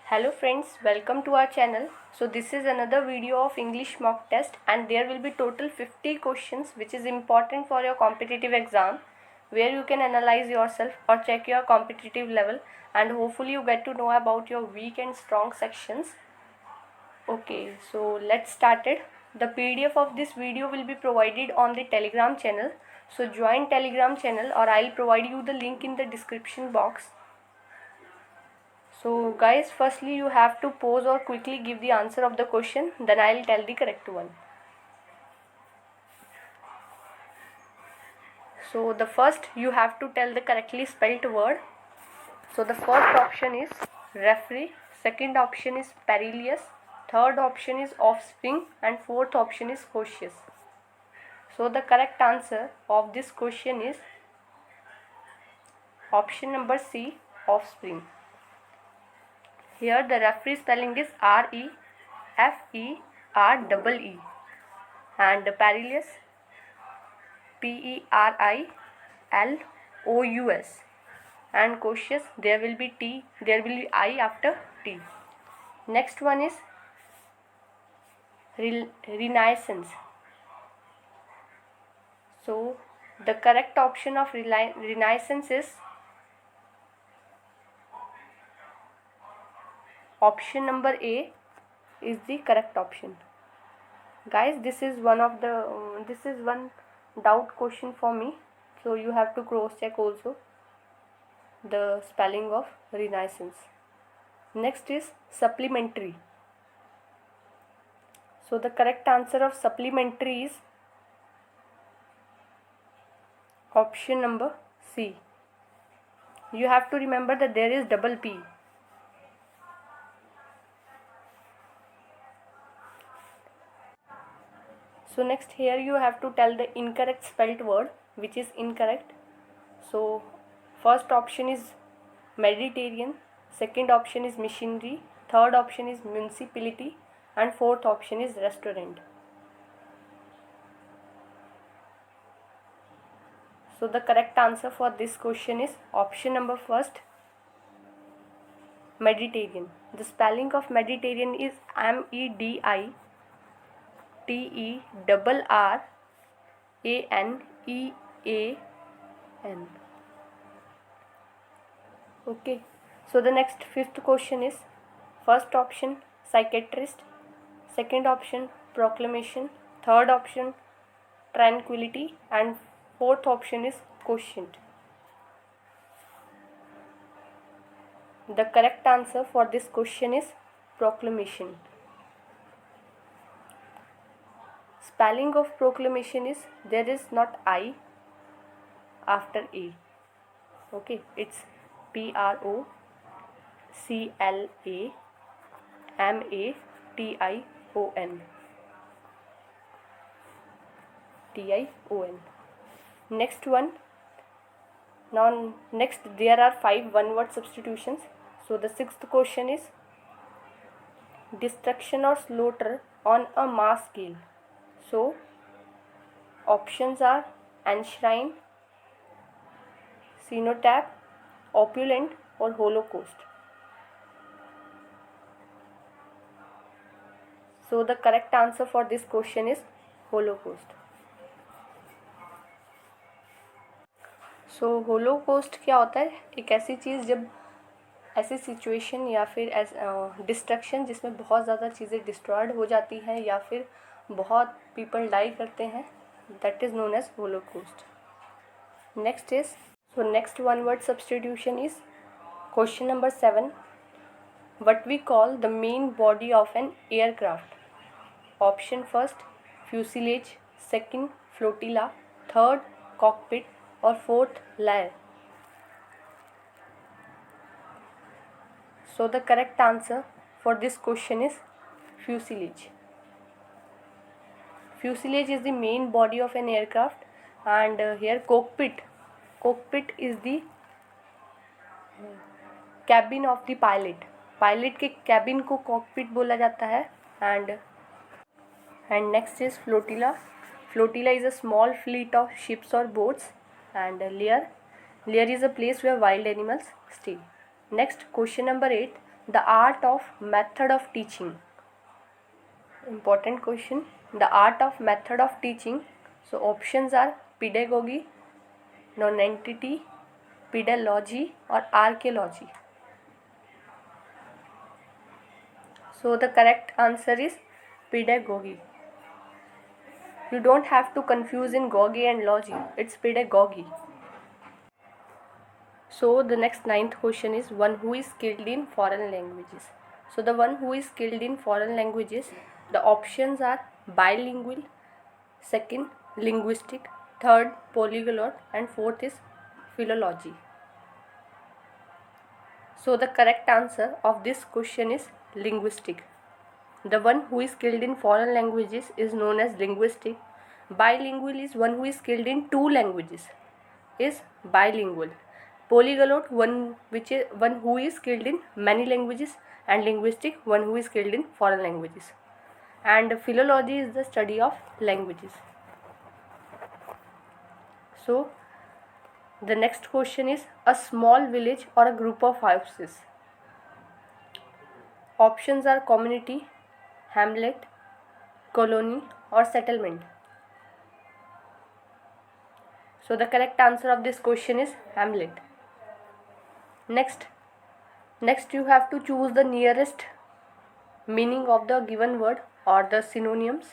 Hello friends, welcome to our channel. So this is another video of English mock test and there will be total 50 questions which is important for your competitive exam where you can analyze yourself or check your competitive level and hopefully you get to know about your weak and strong sections. Okay, so let's start it. The PDF of this video will be provided on the Telegram channel. So join Telegram channel or I'll provide you the link in the description box. So guys, firstly you have to pause or quickly give the answer of the question, then I'll tell the correct one. So the first you have to tell the correctly spelled word. So the first option is referee, second option is perilous, third option is offspring and fourth option is cautious. So the correct answer of this question is option number C, offspring. Here the referee spelling is REFEREE and the perilous PERILOUS and cautious there will be I after T. Next one is renaissance. So the correct option of renaissance is option number A is the correct option. Guys, this is one doubt question for me, so you have to cross check also the spelling of renaissance. Next is supplementary. So the correct answer of supplementary is option number C. You have to remember that there is double P. So next here you have to tell the incorrect spelled word which is incorrect. So first option is Mediterranean, second option is missionary, third option is municipality and fourth option is restaurant. So the correct answer for this question is option number first, Mediterranean. The spelling of Mediterranean is MEDITERRANEAN. Okay, so the next fifth question is first option psychiatrist, second option proclamation, third option tranquility and fourth option is quotient. The correct answer for this question is proclamation. Spelling of proclamation is there is not I after A. Okay, it's PROCLAMATION. Next one. Now next there are 5 one-word substitutions. So the sixth question is destruction or slaughter on a mass scale. So options are enshrine, cenotaph, opulent or holocaust. So the correct answer for this question is holocaust. So holocaust क्या होता है? एक ऐसी चीज़ जब ऐसी situation या फिर destruction जिसमें बहुत ज़्यादा चीज़ें डिस्ट्रॉयड हो जाती हैं या फिर बहुत पीपल डाई करते हैं, that is known as Holocaust. Next is next one word substitution is question number 7. What we call the main body of an aircraft. Option first fuselage, second flotilla, third cockpit और fourth layer. So the correct answer for this question is fuselage. Fuselage is the main body of an aircraft and here cockpit is the cabin of the pilot. Pilot के cabin को cockpit बोला जाता है. And next is flotilla. Flotilla is a small fleet of ships or boats. And layer is a place where wild animals stay. Next, question number 8. The art of method of teaching. Important question. The art of method of teaching. So options are pedagogy, nonentity, pedology or archaeology. So the correct answer is pedagogy. You don't have to confuse in gogi and logi. It's pedagogy. So the next ninth question is one who is skilled in foreign languages. So the one who is skilled in foreign languages, the options are bilingual, second linguistic, third polyglot and fourth is philology. So the correct answer of this question is linguistic. The one who is skilled in foreign languages is known as linguistic. Bilingual is one who is skilled in two languages, is bilingual. Polyglot one who is skilled in many languages, and linguistic one who is skilled in foreign languages. And philology is the study of languages. So the next question is a small village or a group of houses. Options are community, hamlet, colony or settlement. So the correct answer of this question is hamlet. Next you have to choose the nearest meaning of the given word or the synonyms.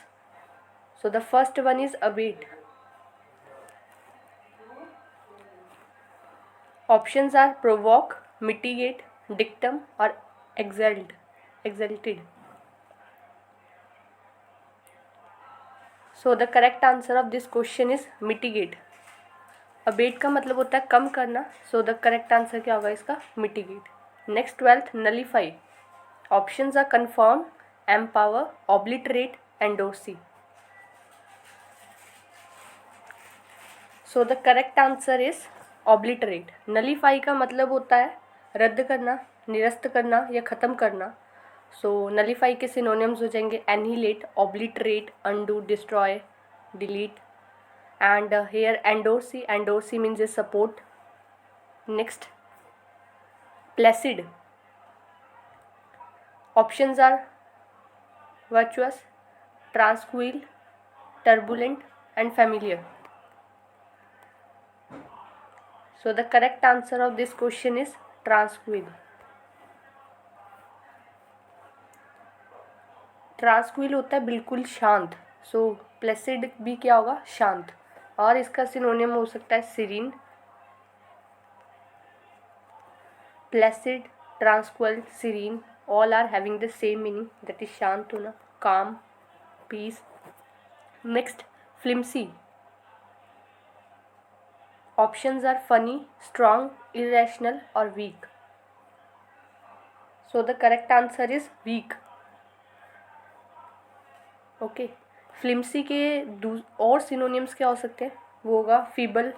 So the first one is abate. Options are provoke, mitigate, dictum or exalted. So the correct answer of this question is mitigate. Abate का मतलब होता है कम करना. सो the correct answer क्या होगा इसका? Mitigate. Next 12th nullify. Options are confirm, empower, obliterate, endorse. So the correct answer is obliterate. Nullify का मतलब होता है रद्द करना, निरस्त करना या ख़त्म करना. सो नलीफाई के सिनोनिम्स हो जाएंगे annihilate, obliterate, undo, destroy, delete. And here endorsy means a support. Next placid. Options are virtuous, tranquil, turbulent and familiar. So the correct answer of this question is tranquil. ट्रांसक्विल होता है बिल्कुल शांत. सो Placid भी क्या होगा? शांत. और इसका सिनोनिम हो सकता है serene. Placid, tranquil, serene all are having the same meaning, that is शांत होना, calm, peace. Next flimsy. Options are funny, strong, irrational और weak. So the correct answer is weak. Okay. Flimsy के और synonyms क्या हो सकते हैं? वो होगा feeble,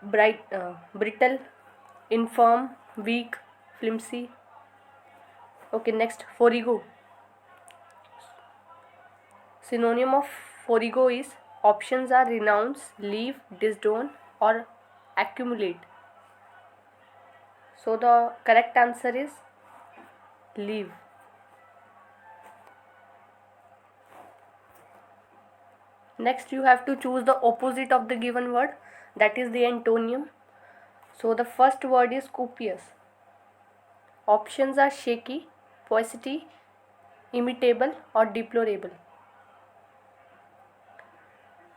brittle, infirm, weak, flimsy. Okay. Next forego. Synonym of forego is options are renounce, leave, disdain और accumulate. So the correct answer is leave. Next you have to choose the opposite of the given word, that is the antonym. So the first word is copious. Options are shaky, paucity, imitable और deplorable.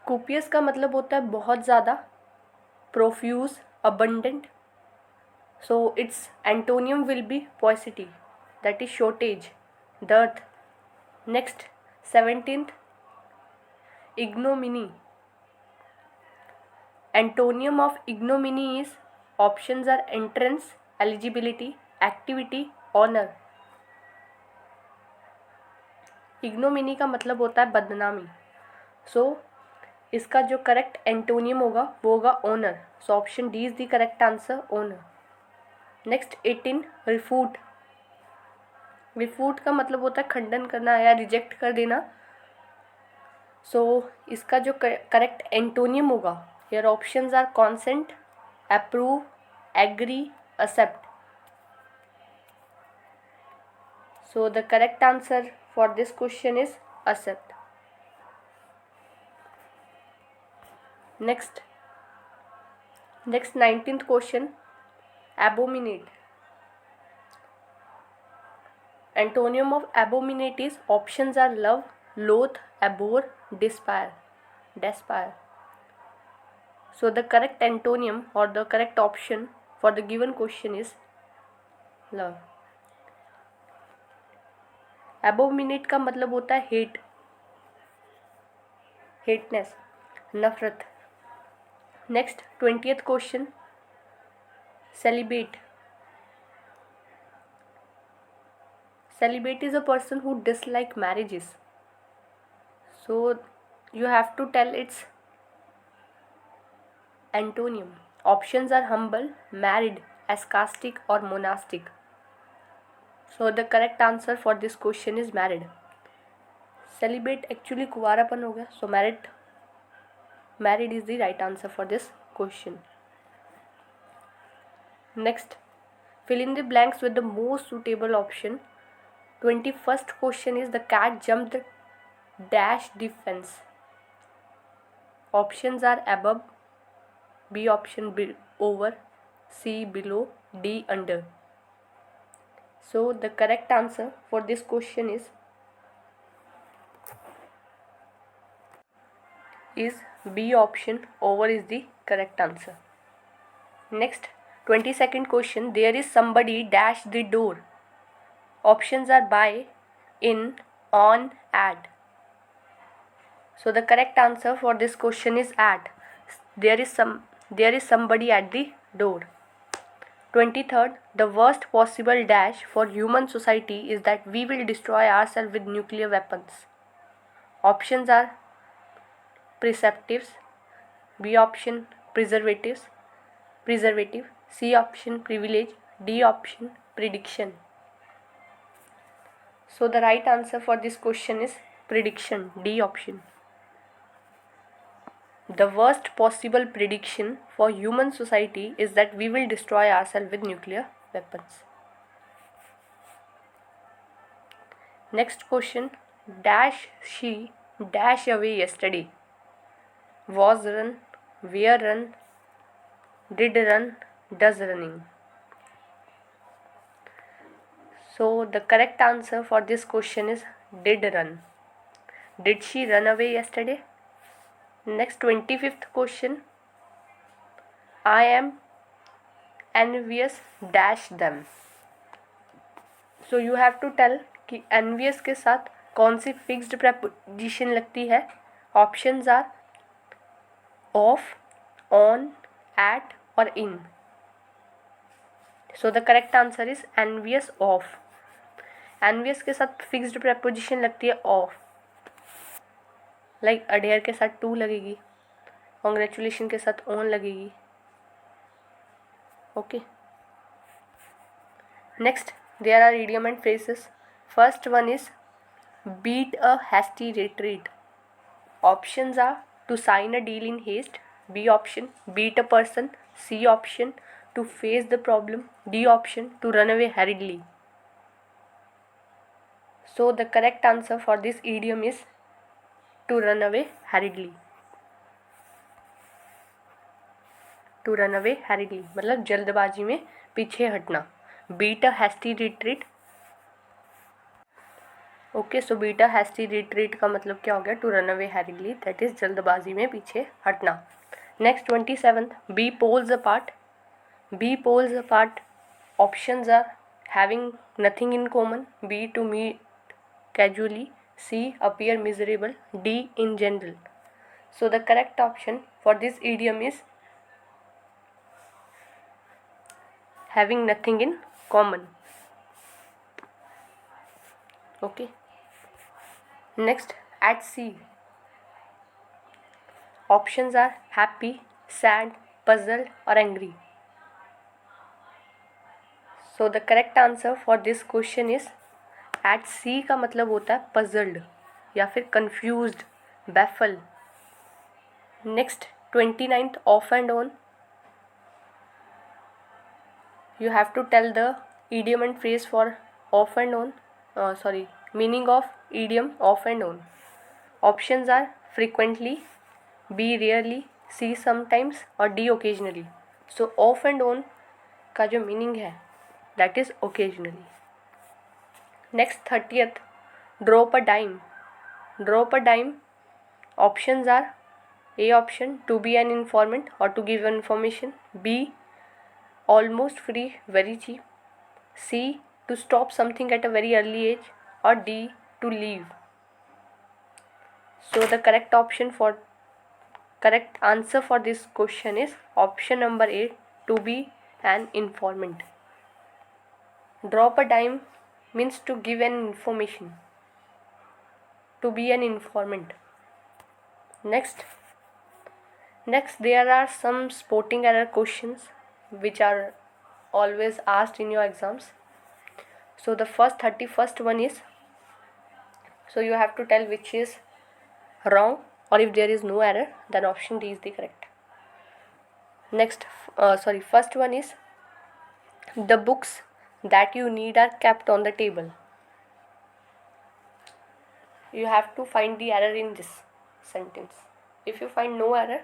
copious का मतलब होता है बहुत ज़्यादा, profuse, abundant. So its antonym will be paucity, that is shortage, dearth. Next 17th ignominy. Antonym of ignominy is options are entrance, eligibility, activity, honor. ignominy का मतलब होता है बदनामी. सो इसका जो करेक्ट एंटोनियम होगा वो होगा honour. So option D is the correct answer, honour. Next 18 refute. Refute का मतलब होता है खंडन करना या रिजेक्ट कर देना. सो इसका जो करेक्ट एंटोनियम होगा, here options are consent, approve, agree, accept. So the correct answer for this question is accept. Next 19th question, abominate. Antonym of abominate is, options are love, loathe, abhor, despise. So the correct antonym or the correct option for the given question is love. Abominate का मतलब होता है hate, हेटनेस, नफरत. Next 20th question, celibate. Celibate is a person who dislike marriages. So you have to tell its antonym. Options are humble, married, ascetic or monastic. So the correct answer for this question is married. Celibate actually कुंवारापन हो गया, so married is the right answer for this question. Next, fill in the blanks with the most suitable option. 21st question is, the cat jumped dash the fence. Options are above, B option over, C below, D under. So the correct answer for this question is B option, over is the correct answer. Next 22nd question, there is somebody dash the door. Options are by, in, on, at. So the correct answer for this question is at. There is somebody at the door. 23rd, the worst possible dash for human society is that we will destroy ourselves with nuclear weapons. Options are preservatives, B option preservative, C option privilege, D option prediction. So the right answer for this question is prediction, D option. The worst possible prediction for human society is that we will destroy ourselves with nuclear weapons. Next question, dash she dash away yesterday. Was run, where run, did run, does running. So the correct answer for this question is did run. Did she run away yesterday? Next 25th question, I am envious dash them. So you have to tell कि envious के साथ कौन सी fixed preposition लगती है. Options are of, on, at or in. So the correct answer is envious of. envious के साथ fixed preposition लगती है of. लाइक अडेयर के साथ टू लगेगी, कॉन्ग्रेचुलेशन के साथ ऑन लगेगी. Okay. Next, there are idiom and phrases. First one is beat a hasty retreat. Options are to sign a deal in haste, B option beat a person, C option to face the problem, D option to run away hurriedly. So the correct answer for this idiom is to run away hurriedly. To run away hurriedly मतलब जल्दबाजी में पीछे हटना. Beat a hasty retreat. ओके, so beat a hasty retreat का मतलब क्या हो गया? To run away hurriedly, that is जल्दबाजी में पीछे हटना. Next 27th, be poles apart. Be poles apart options are having nothing in common, B to meet casually, C appear miserable, D in general. So the correct option for this idiom is having nothing in common. Okay. Next, at sea. Options are happy, sad, puzzled or angry. So the correct answer for this question is at sea का मतलब होता है puzzled या फिर confused, baffled. Next 29th, off and on. You have to tell the idiom and phrase for off and on. meaning of idiom off and on. Options are frequently, B rarely, C sometimes और D occasionally. So off and on का जो meaning है that is occasionally. Next 30th, drop a dime. Drop a dime. Options are A option, to be an informant or to give information. B, almost free, very cheap. C, to stop something at a very early age. Or D, to leave. So the correct answer for this question is option number A, to be an informant. Drop a dime means to give an information, to be an informant. Next there are some spotting error questions which are always asked in your exams. So the 31st one is, so you have to tell which is wrong, or if there is no error then option D is the correct. First one is, the books that you need are kept on the table. You have to find the error in this sentence. If you find no error,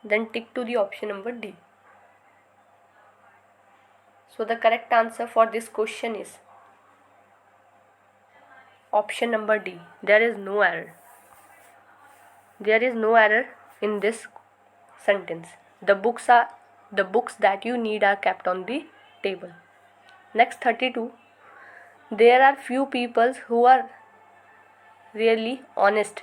then tick to the option number D. So the correct answer for this question is option number D. There is no error. There is no error in this sentence. The books that you need are kept on the table. Next 32. There are few people who are really honest.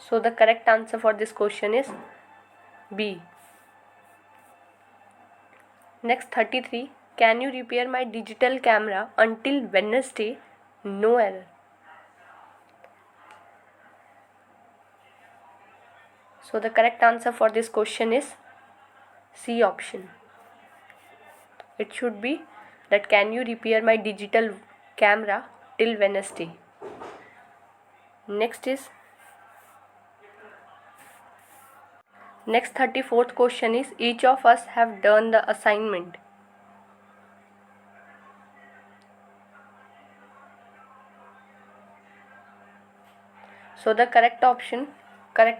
So the correct answer for this question is B. Next 33. Can you repair my digital camera until Wednesday? No error. So the correct answer for this question is C option. It should be that can you repair my digital camera till Wednesday. Next 34th question is, each of us have done the assignment. So the correct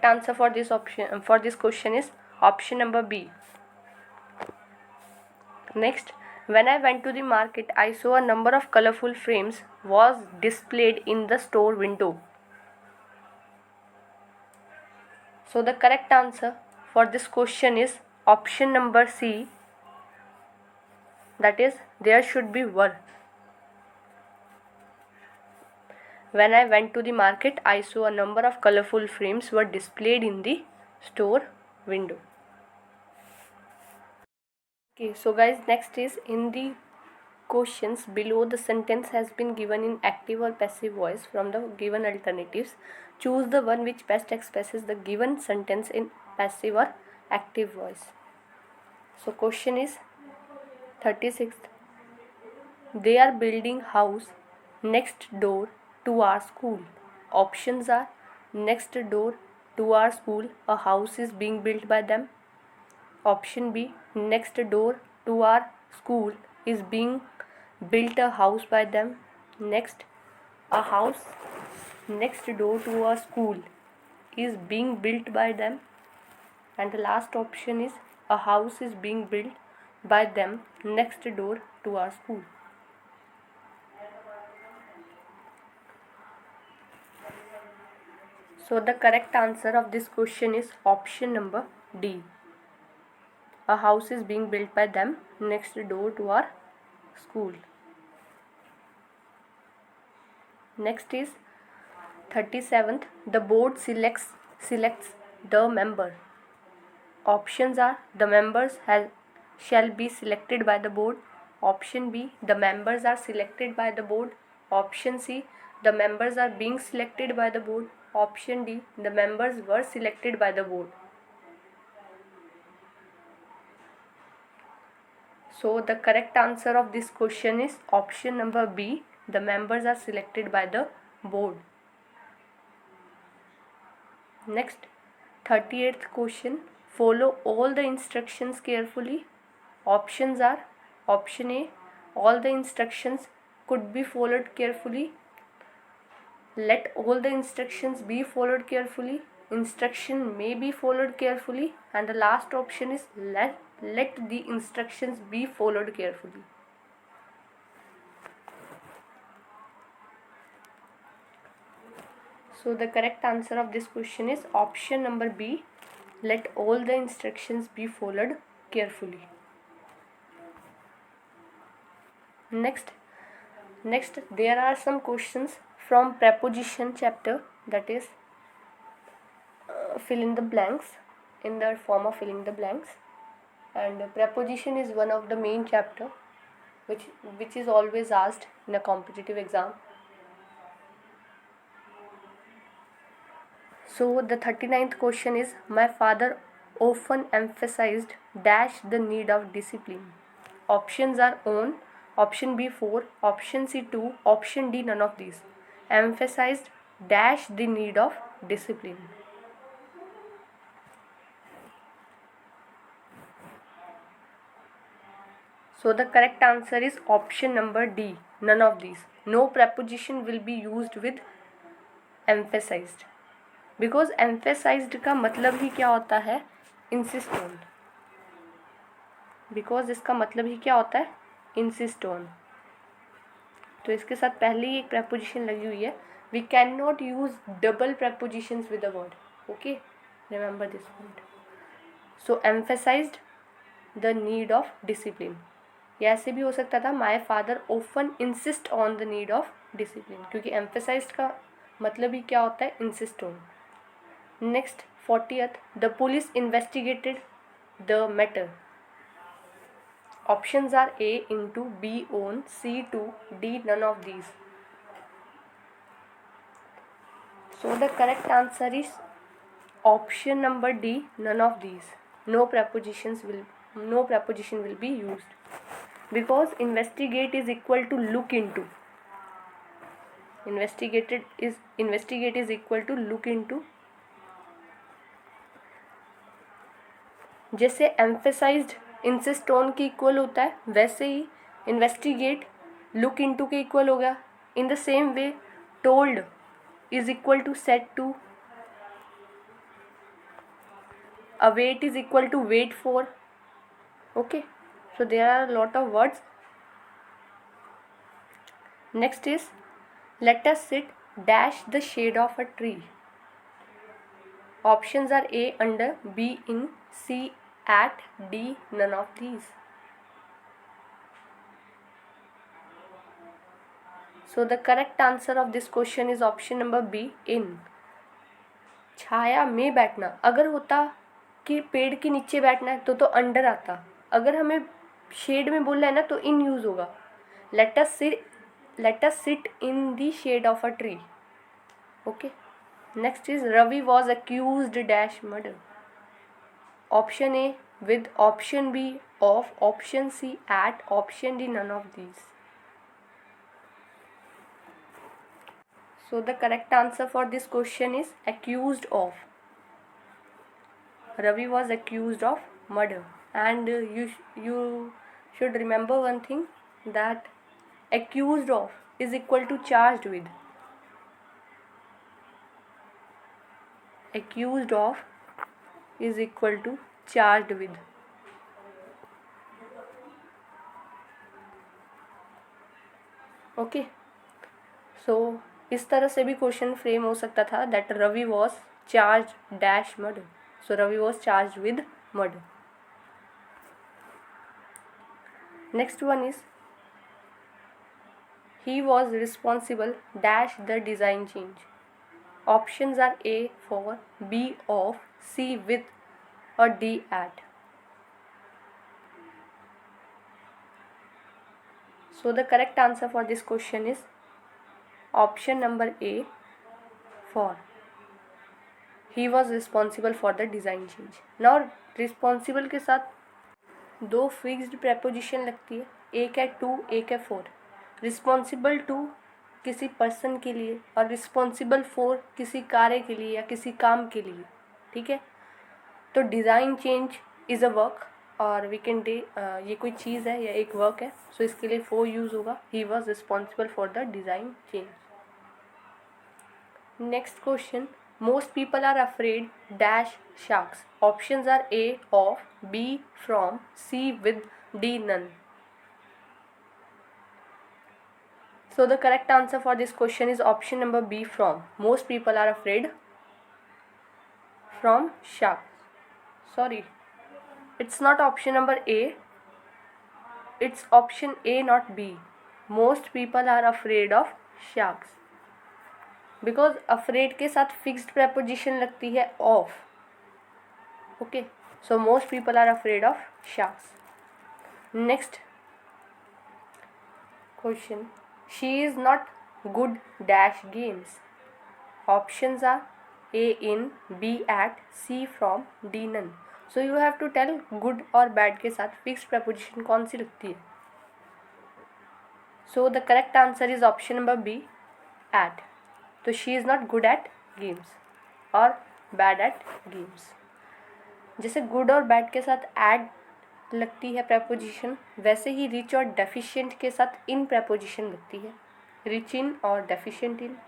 answer for this question is option number B. Next, when I went to the market, I saw a number of colorful frames was displayed in the store window. So the correct answer for this question is option number C, that is there should be were. When I went to the market, I saw a number of colorful frames were displayed in the store window. Okay, so guys, next is, in the questions below the sentence has been given in active or passive voice from the given alternatives. Choose the one which best expresses the given sentence in passive or active voice. So question is 36th. They are building house next door to our school. Options are next door to our school, a house is being built by them. Option B, next door to our school is being built a house by them. Next, a house next door to our school is being built by them. And the last option is, a house is being built by them next door to our school. So the correct answer of this question is option number D. A house is being built by them next door to our school. Next is 37th. The board selects the member. Options are, the members shall be selected by the board. Option B, the members are selected by the board. Option C, the members are being selected by the board. Option D, the members were selected by the board. So the correct answer of this question is option number B, the members are selected by the board. Next, 38th question. follow all the instructions carefully. Options are: option A, all the instructions could be followed carefully. Let all the instructions be followed carefully. Instruction may be followed carefully. And the last option is let the instructions be followed carefully. So the correct answer of this question is option number B, let all the instructions be followed carefully. Next there are some questions from preposition chapter, that is fill in the blanks, in the form of filling the blanks. And preposition is one of the main chapter which is always asked in a competitive exam. So the 39th question is, my father often emphasized dash the need of discipline. Options are on, option B 4, option C 2, option D none of these. Emphasized dash the need of discipline. So the correct answer is option number D, none of these. No preposition will be used with emphasized, because emphasized का मतलब ही क्या होता है, insist on. Because इसका मतलब ही क्या होता है, इंसिस्ट ऑन. तो इसके साथ पहले ही एक preposition लगी हुई है. We can not use double prepositions with a word. Okay, remember this point. So emphasized the need of discipline. या ऐसे भी हो सकता था, my father often insist on the need of discipline, क्योंकि एम्फेसाइज्ड का मतलब ही क्या होता है, insist on. Next 40th, the police investigated the matter. Options are A into, B on, C 2, D none of these. So the correct answer is option number D, none of these. No preposition will be used, because investigate is equal to look into. Investigate is equal to look into. जैसे emphasized insist on के equal होता है, वैसे ही investigate look into के equal हो गया. In the same way told is equal to said to. Await is equal to wait for. Okay, so there are lot of words. Next is let us sit dash the shade of a tree. Options are A under, B in, C at, D none of these. So the correct answer of this question is option number B, in. छाया में बैठना, अगर होता कि पेड़ के नीचे बैठना है तो अंडर आता. अगर हमें शेड में बोलना है ना तो इन यूज होगा. Let us sit in the shade of a tree. Okay, next is Ravi was accused dash murder. Option A with, option B of, option C at, option D none of these. So the correct answer for this question is accused of. Ravi was accused of murder. And you should remember one thing, that accused of is equal to charged with. Accused of is equal to charged with. ओके, so इस तरह से भी question frame हो सकता था, that Ravi was charge dash murder. So Ravi was charge with murder. Next one is he was responsible dash the design change. Options are A for, B of, C with or D at. So the correct answer for this question is option number A for, he was responsible for the design change. Now responsible के साथ दो fixed preposition लगती है, एक है to, एक है for. Responsible to किसी पर्सन के लिए और रिस्पॉन्सिबल फॉर किसी कार्य के लिए या किसी काम के लिए. ठीक है, तो design change is a work, और वी कैन डे ये कोई चीज़ है या एक वर्क है, सो इसके लिए फॉर यूज़ होगा. He was responsible for the design change. Next question. Most people are afraid dash sharks. Options are A of, B from, C with, D none. So the correct answer for this question is option number B from. Most people are afraid from sharks. Sorry, it's not option number A. It's option A, not B. Most people are afraid of sharks. Because afraid के साथ fixed preposition लगती है of. Okay, so most people are afraid of sharks. Next question. She is not good dash games. Options are A in, B at, C from, D none. So you have to tell good और bad के साथ fixed preposition कौन सी लगती है. So the correct answer is option number B, at. तो she is not good eight games और bad at games. जैसे गुड और बैड के साथ एड लगती है प्रेपोजिशन, वैसे ही रिच और डेफिशिएंट के साथ इन प्रेपोजिशन लगती है, रिच इन और deficient in.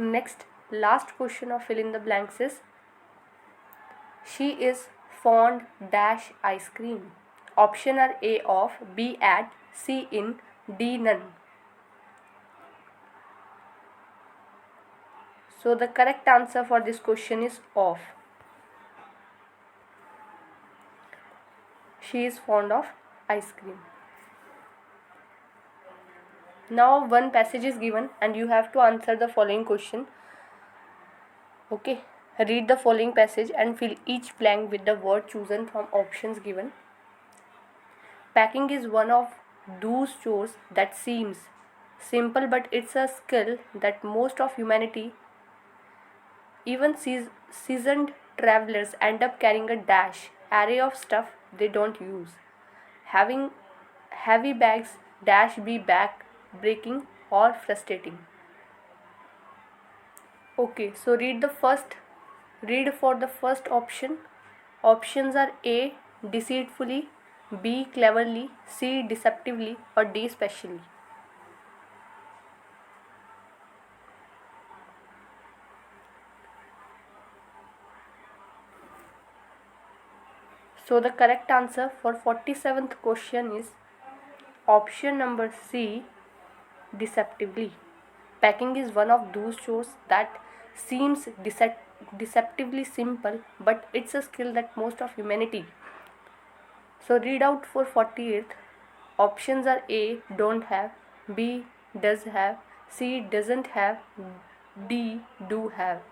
Next, last question of fill in the blanks is she is fond dash ice cream. Option are A of, B at, C in, D none. So the correct answer for this question is off. She is fond of ice cream. Now one passage is given and you have to answer the following question. Okay, read the following passage and fill each blank with the word chosen from options given. Packing is one of those chores that seems simple, but it's a skill that most of humanity, even seasoned travelers, end up carrying a dash array of stuff they don't use. Having heavy bags dash be back breaking or frustrating. Okay, so read for the first option. Options are A, deceitfully, B, cleverly, C, deceptively, or D, specially. So the correct answer for 47th question is option number C, deceptively. Packing is one of those chores that seems deceptively simple, but it's a skill that most of humanity. So read out for 48th. Options are A, don't have, B, does have, C, doesn't have, D, do have.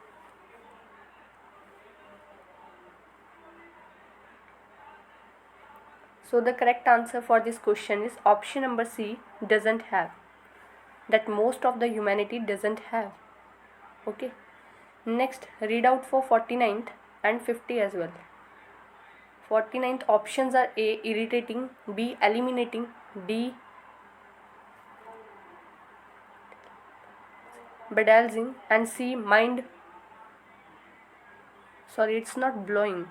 So the correct answer for this question is option number C, doesn't have. That most of the humanity doesn't have. Okay. Next, read out for 49th and 50 as well. 49th options are A, irritating, B, eliminating, D, bedazzling, and C, it's not blowing,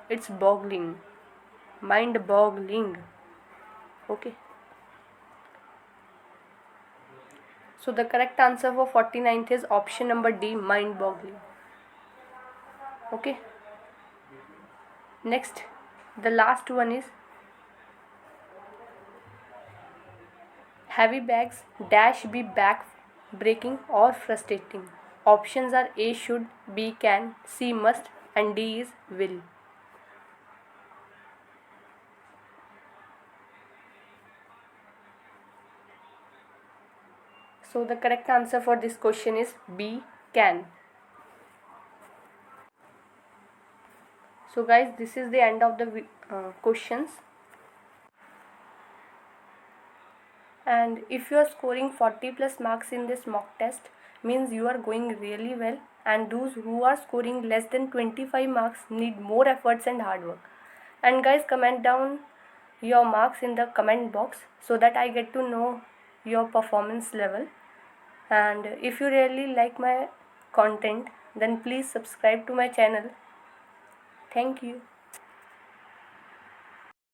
it's boggling, mind boggling. Okay, so the correct answer for 49th is option number D, mind boggling. Okay, next, the last one is heavy bags dash be back breaking or frustrating. Options are A, should, B, can, C, must, and D is will. So the correct answer for this question is B, can. So guys, this is the end of the questions. And if you are scoring 40 plus marks in this mock test, means you are going really well, and those who are scoring less than 25 marks need more efforts and hard work. And guys, comment down your marks in the comment box so that I get to know your performance level. And if you really like my content, then please subscribe to my channel. Thank you.